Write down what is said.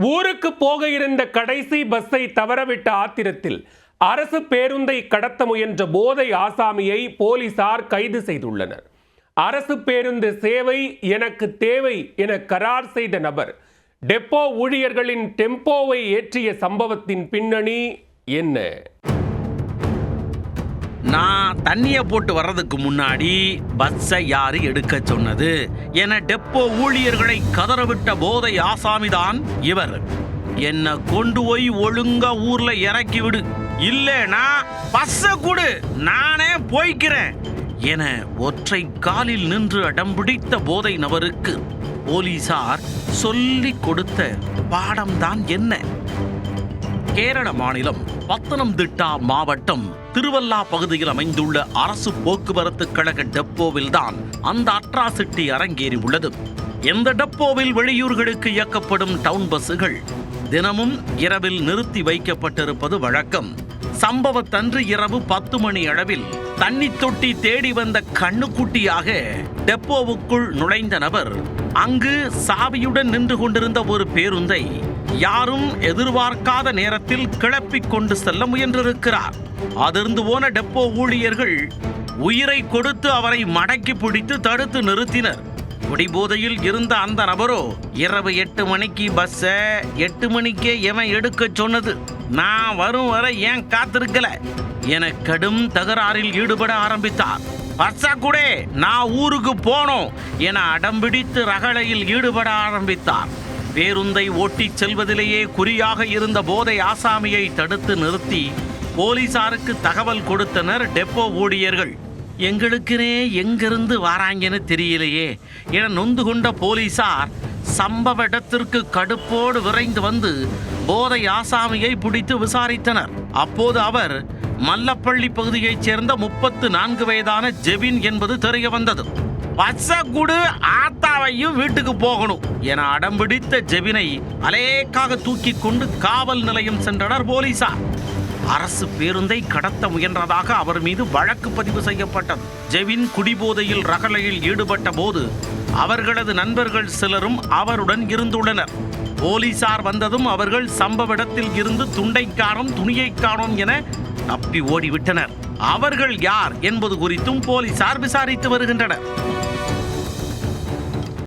ஊருக்கு போக இருந்த கடைசி பஸ்ஸை தவறவிட்ட ஆத்திரத்தில் அரசு பேருந்தை கடத்த முயன்ற போதை ஆசாமியை போலீசார் கைது செய்துள்ளனர். அரசு பேருந்து சேவை எனக்கு தேவை என கரார் செய்த நபர் டெப்போ ஊழியர்களின் டெம்போவை ஏற்றிய சம்பவத்தின் பின்னணி என்ன? நான் தண்ணியை போட்டு வர்றதுக்கு முன்னாடி பஸ்ஸை யாரு எடுக்க சொன்னது என டெப்போ ஊழியர்களை கதறவிட்ட போதை ஆசாமிதான் இவர். என்ன கொண்டு போய் ஒழுங்கா ஊர்ல இறக்கி விடு, இல்லைனா பஸ்ஸை கொடு, நானே போய்க்கிறேன் என ஒற்றை காலில் நின்று அடம்பிடித்த போதை நபருக்கு போலீசார் சொல்லிக் கொடுத்த பாடம்தான் என்ன? கேரள மாநிலம் பத்தனம்திட்டா மாவட்டம் திருவல்லா பகுதியில் அமைந்துள்ள அரசு போக்குவரத்து கழக டெப்போவில் தான் அந்த அட்ராசிட்டி அரங்கேறி உள்ளது. இந்த டெப்போவில் வெளியூர்களுக்கு இயக்கப்படும் டவுன் பஸ்ஸுகள் தினமும் இரவில் நிறுத்தி வைக்கப்பட்டிருப்பது வழக்கம். சம்பவத்தன்று இரவு 10 மணி அளவில் தண்ணி தொட்டி தேடி வந்த கண்ணுக்குட்டியாக டெப்போவுக்குள் நுழைந்த நபர் அங்கு சாவியுடன் நின்று கொண்டிருந்த ஒரு பேருந்தை யாரும் எதிர்பார்க்காத நேரத்தில் கிளப்பிக் கொண்டு செல்ல முயன்றிருக்கிறார். அதிர்ந்து போன டெப்போ ஊழியர்கள் உயிரை கொடுத்து அவரை மடக்கி பிடித்து தடுத்து நிறுத்தினர். குடிபோதையில் இருந்த அந்த நபரோ இரவு 8 மணிக்கு பஸ்ஸை 8 மணிக்கே எவன் எடுக்க சொன்னது, நான் வரும் வரை ஏன் காத்திருக்கல என கடும் தகராறில் ஈடுபட ஆரம்பித்தார். பஸ்ஸா கூட, நான் ஊருக்கு போனோம் என அடம்பிடித்து ரகளையில் ஈடுபட ஆரம்பித்தார். பேருந்தை ஓட்டிச் செல்வதிலேயே குறியாக இருந்த போதை ஆசாமியை தடுத்து நிறுத்தி போலீசாருக்கு தகவல் கொடுத்தனர் டெப்போ ஊழியர்கள். எங்களுக்குனே எங்கிருந்து வாராங்கன்னு தெரியலையே என நொந்து கொண்ட போலீசார் சம்பவ இடத்திற்கு கடுப்போடு விரைந்து வந்து போதை ஆசாமியை பிடித்து விசாரித்தனர். அப்போது அவர் மல்லப்பள்ளி பகுதியைச் சேர்ந்த 34 வயதான ஜெபின் என்பது தெரிய வந்தது. பச்சைக்குடு ஆத்தாவையும் வீட்டுக்கு போகணும் என அடம்பிடித்த ஜெபினை அலேக்காக தூக்கி கொண்டு காவல் நிலையம் சென்றனர் போலீசார். அரசு பேருந்தை கடத்த முயன்றதாக அவர் மீது வழக்கு பதிவு செய்யப்பட்டது. ஜெபின் குடிபோதையில் ரகளையில் ஈடுபட்ட போது அவர்களது நண்பர்கள் சிலரும் அவருடன் இருந்துள்ளனர். போலீசார் வந்ததும் அவர்கள் சம்பவ இடத்தில் இருந்து துண்டை காணோம் துணியை காணோம் என தப்பி ஓடிவிட்டனர். அவர்கள் யார் என்பது குறித்தும் போலீசார் விசாரித்து வருகின்றனர்.